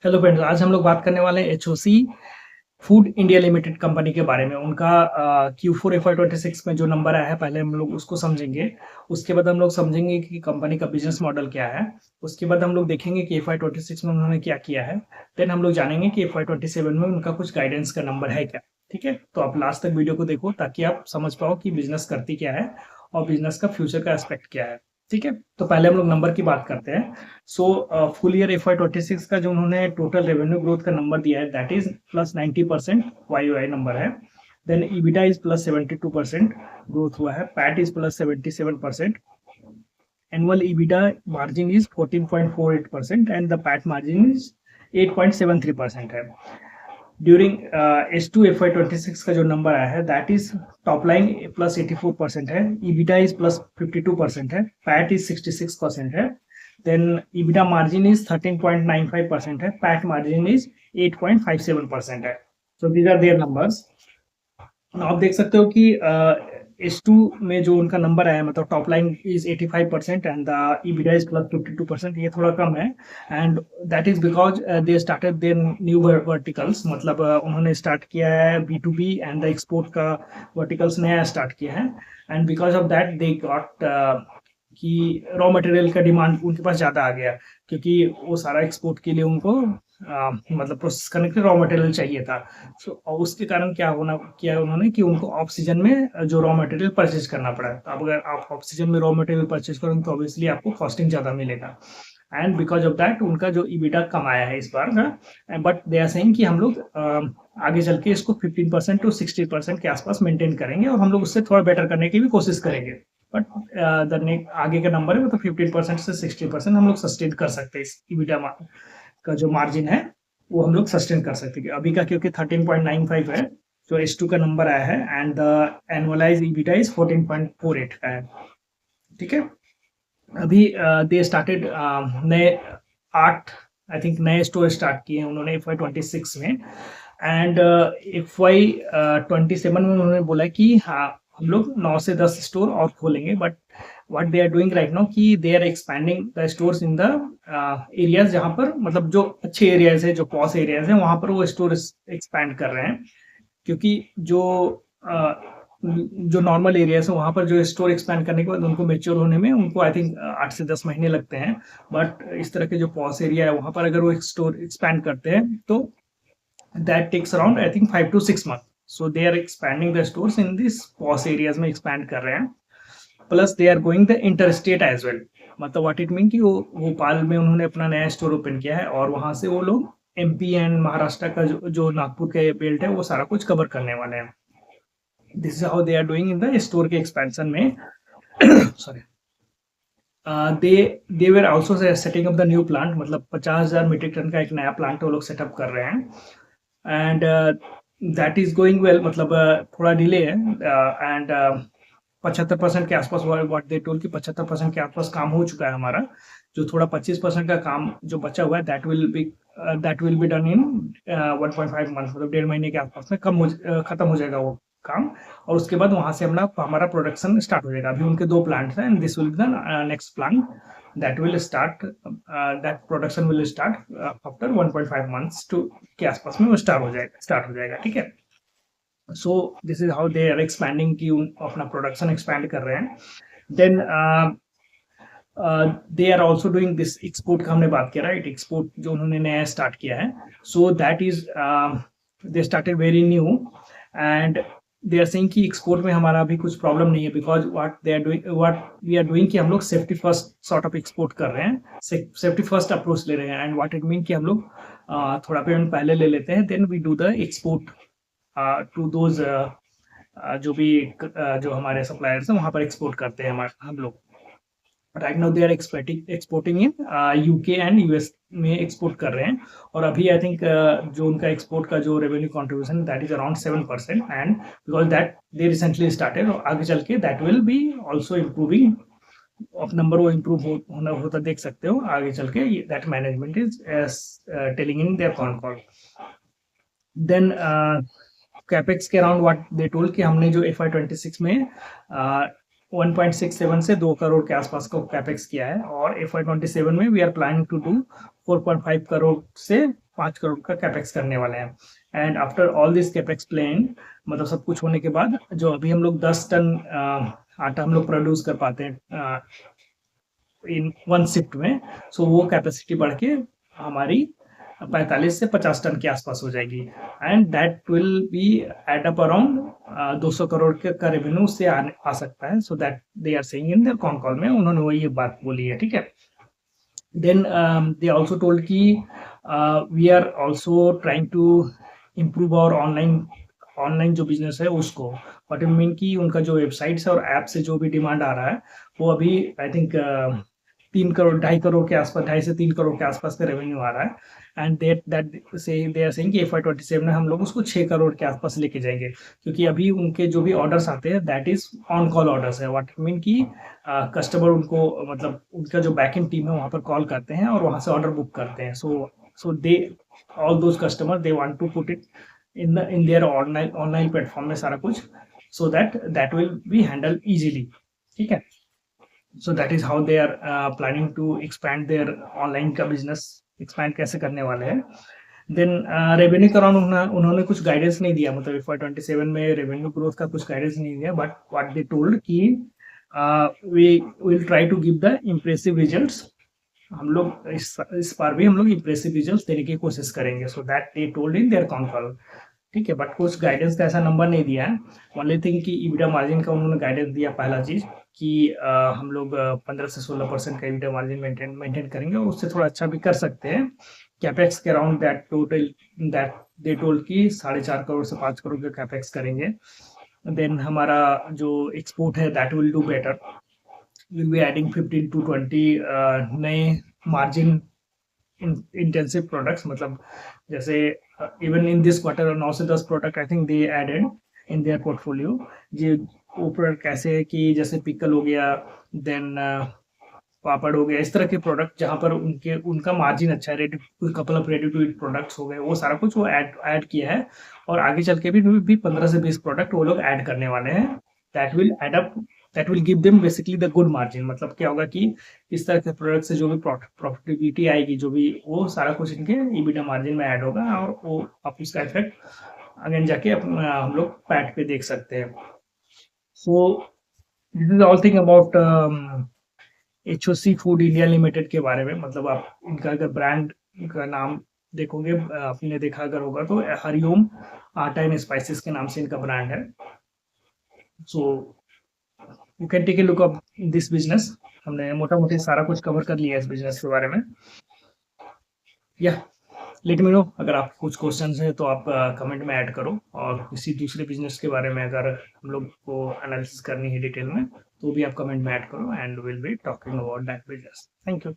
Hello friends, आज हम लोग बात करने वाले हैं एचओसी फूड इंडिया लिमिटेड कंपनी के बारे में। उनका Q4 FY26 में जो नंबर आया है, पहले हम लोग उसको समझेंगे। उसके बाद हम लोग समझेंगे कि कंपनी का बिजनेस मॉडल क्या है। उसके बाद हम लोग देखेंगे कि FY26 में उन्होंने क्या किया है। देन हम लोग जानेंगे कि FY27 में उनका कुछ गाइडेंस का नंबर है क्या। ठीक है, तो आप लास्ट तक वीडियो को देखो ताकि आप समझ पाओ कि बिजनेस करती क्या है और बिजनेस का फ्यूचर का एस्पेक्ट क्या है। ठीक है, तो पहले हम लोग नंबर की बात करते हैं। सो फुल ईयर FY26 का जो उन्होंने टोटल रेवेन्यू ग्रोथ का नंबर दिया है, that is plus 90% YoY number है। Then EBITDA is plus 72% growth हुआ है। PAT is plus 77%। Annual EBITDA margin is 14.48% and the PAT margin is 8.73% है। ड्यूरिंग H2 FY26 का जो नंबर आया है, that is top line plus 84% है। EBITDA is plus 52% है। पैट इज 66% है। देन EBITDA मार्जिन इज 13.95% है। पैट मार्जिन इज 8.57% है। So these are their numbers. आप देख सकते हो कि H2 में जो उनका नंबर आया, मतलब top line is 85% and the EBITDA is plus 52%। ये थोड़ा कम है and that is because they started their new verticals. मतलब उन्होंने स्टार्ट किया है B2B एंड द एक्सपोर्ट का वर्टिकल्स नया स्टार्ट किया है। And because of that they got कि रॉ मटेरियल का डिमांड उनके पास ज़्यादा आ गया, क्योंकि वो सारा एक्सपोर्ट के लिए उनको मतलब प्रोसेस करने के लिए रॉ मटेरियल चाहिए था। सो उसके कारण क्या होना किया उन्होंने कि उनको ऑफ सीजन में जो रॉ मटेरियल परचेज करना पड़ा। तो अब अगर आप ऑफ सीजन में रॉ मटेरियल परचेज करोगे तो ऑब्वियसली आपको कॉस्टिंग ज़्यादा मिलेगा। एंड बिकॉज ऑफ दैट उनका जो EBITDA कम आया है इस बार का। बट दे आर सेइंग कि हम लोग आगे चल के इसको 15% टू 60% के आसपास मेंटेन करेंगे और हम लोग उससे थोड़ा बेटर करने की भी कोशिश करेंगे। बट आगे का नंबर है, मतलब 15% से 60% हम लोग सस्टेन कर सकते हैं। इस EBITDA का जो मार्जिन है वो हम लोग सस्टेन कर सकते हैं अभी का, क्योंकि 13.95 है जो H2 का नंबर आया है and the annualise EBITDA is 14.48 का है। ठीक है, अभी दे स्टार्टेड नए 8 आई थिंक नए स्टोर स्टार्ट किए हैं उन्होंने FY26 में। एंड FY27 में उन्होंने बोला कि हाँ हम लोग 9 से 10 स्टोर और खोलेंगे। But what they are doing right now कि they are expanding the stores in the areas जहाँ पर, मतलब जो अच्छे एरियाज है, जो पॉस एरियाज है, वहाँ पर वो स्टोर एक्सपैंड कर रहे हैं। क्योंकि जो नॉर्मल एरियाज है वहाँ पर जो स्टोर एक्सपैंड करने के बाद उनको मेच्योर होने में उनको आई थिंक 8 से 10 महीने लगते हैं। बट इस तरह के जो पॉस एरिया है वहाँ पर अगर वो एक स्टोर एक्सपैंड करते हैं तो that takes around I think 5 to 6 months। So they are expanding the stores in this pause areas में एक्सपैंड कर रहे हैं। Plus they are going the inter state as well. मतलब व्हाट इट मीन कि वो भोपाल में उन्होंने अपना नया स्टोर ओपन किया है और वहाँ से वो लोग MP एंड महाराष्ट्र का जो नागपुर के बेल्ट है वो सारा कुछ कवर करने वाले हैं। This is how they are doing in the store के एक्सपेंशन में। Sorry, they were also setting up the new plant. मतलब 50,000 मीट्रिक टन का एक नया प्लांट वो लोग सेटअप कर रहे हैं and that is going well. मतलब थोड़ा डिले है एंड 75% के आसपास व्हाट दे टोल्ड कि 75% के आसपास काम हो चुका है हमारा। जो थोड़ा 25% का काम जो बचा हुआ है that will be done in 1.5 month. मतलब 1.5 महीने के आसपास में खत्म हो जाएगा वो काम। और उसके बाद वहां से हमारा प्रोडक्शन स्टार्ट हो जाएगा। अभी उनके 2 प्लांट्स हैं and this will be the next plant that will start, that production will start after 1.5 months two के आसपास में वो स्टार्ट हो जाएगा। ठीक है, so this is how they are expanding कि अपना प्रोडक्शन एक्सपैंड कर रहे हैं। Then they are also doing this export का हमने बात किया, राइट। एक्सपोर्ट जो उन्होंने नया स्टार्ट किया है, so that is they started very new and they are saying कि एक्सपोर्ट में हमारा अभी कुछ प्रॉब्लम नहीं है because what we are doing कि हम लोग safety first sort of export कर रहे हैं, सेफ्टी फर्स्ट अप्रोच ले रहे हैं। एंड व्हाट इट मीन कि हम लोग थोड़ा पेमेंट पहले ले लेते हैं, then we do the export to those जो भी जो हमारे सप्लायर्स हैं वहाँ पर एक्सपोर्ट करते हैं हम लोग। Right now they are exporting in UK and US में एक्सपोर्ट कर रहे हैं। और अभी आई थिंक जो उनका एक्सपोर्ट का जो revenue contribution that is around 7% and because that they recently started. और आगे चल के that will be also improving of number, वो इम्प्रूव होता देख सकते हो आगे चल के। That management is telling in their con call. Then capex के अराउंड व्हाट दे टोल्ड कि हमने जो FY26 में 1.67 से 2 करोड़ के आसपास का कैपेक्स किया है और FY27 में we are planning to do 4.5 crore से 5 करोड़ का कैपेक्स करने वाले हैं। And after all this capex plan, मतलब सब कुछ होने के बाद, जो अभी हम लोग 10 टन आटा हम लोग प्रोड्यूस कर पाते हैं इन वन शिफ्ट में, सो वो कैपेसिटी बढ़ के हमारी 45 से 50 टन के आसपास हो जाएगी। And that will be at up around 200 crore का रेवेन्यू उससे आ सकता है। So that they are saying in their con call में, उन्होंने वही बात बोली है, ठीक है। देन दे आल्सो टोल्ड कि we are also trying to improve our online जो बिजनेस है उसको। व्हाट आई मीन कि उनका जो वेबसाइट्स और ऐप से जो भी डिमांड आ रहा है वो अभी आई थिंक 3 करोड़ 2.5 करोड़ के आसपास, 2.5 से 3 करोड़ के आसपास का रेवेन्यू आ रहा है। एंड दैट से दे आर सेइंग कि FY27 में हम लोग उसको 6 करोड़ के आसपास लेके जाएंगे, क्योंकि अभी उनके जो भी ऑर्डर्स आते हैं that is on call orders है। व्हाट आई मीन कि कस्टमर उनको, मतलब उनका जो बैकएंड टीम है वहाँ पर कॉल करते हैं और वहाँ से ऑर्डर बुक करते हैं। So they all those customer they want to put it in their online platform में सारा कुछ, so that will be handle easily, ठीक है। So that is how they are planning to expand their online का business, expand कैसे करने वाले हैं। देन रेवेन्यू के अराउंड उन्होंने कुछ गाइडेंस नहीं दिया, मतलब FY27 में रेवेन्यू ग्रोथ का कुछ गाइडेंस नहीं दिया, बट व्हाट दे टोल्ड कि we will try to give the impressive results. हम लोग इस बार भी हम लोग इम्प्रेसिव रिजल्ट्स देने की कोशिश करेंगे। सो that they told in their con call, ठीक है। बट कुछ गाइडेंस का ऐसा नंबर नहीं दिया है। ओनली थिंग कि EBITDA मार्जिन का उन्होंने गाइडेंस दिया, पहला चीज कि हम लोग 15 से 16% का EBITDA मार्जिन मेंटेन करेंगे, और उससे थोड़ा अच्छा भी कर सकते हैं। कैपेक्स के around that total that they told कि 4.5 करोड़ से 5 करोड़ का कैपेक्स करेंगे। देन हमारा जो एक्सपोर्ट है that will do better, will be adding 15 to 20 नए मार्जिन इंटेंसिव प्रोडक्ट्स, मतलब जैसे इवन इन दिस क्वार्टर 9 से 10 product I think they added in their portfolio. जी, वो प्रोडक्ट कैसे है कि जैसे पिकल हो गया, देन पापड़ हो गया, इस तरह के प्रोडक्ट जहाँ पर उनका मार्जिन अच्छा है, ready couple of ready to eat products हो गए, वो सारा कुछ वो ऐड किया है। और आगे चल के भी 15 से 20 प्रोडक्ट वो लोग ऐड करने वाले हैं। That will add up, that will give them basically the good margin. मतलब क्या होगा कि इस तरह के प्रोडक्ट से जो भी प्रॉफिटेबिलिटी आएगी, जो भी, वो सारा कुछ इनके EBITDA मार्जिन में ऐड होगा, और वो आप उसका इफेक्ट अगेन जाके हम लोग पैट पे देख सकते हैं। सो this is all thing about HOC food India limited के बारे में। मतलब आप इनका अगर ब्रांड का नाम देखोगे, आपने देखा अगर होगा तो हरिओम आटा एंड स्पाइसेस के नाम से इनका ब्रांड है। So you can take a look up this business. हमने मोटा मोटी सारा कुछ कवर कर लिया है इस बिजनेस के बारे में। या लेट मी नो, अगर आप कुछ क्वेश्चंस हैं तो आप कमेंट में ऐड करो, और किसी दूसरे बिजनेस के बारे में अगर हम लोग को एनालिसिस करनी है डिटेल में तो भी आप कमेंट में ऐड करो, and will be talking about that business. Thank you.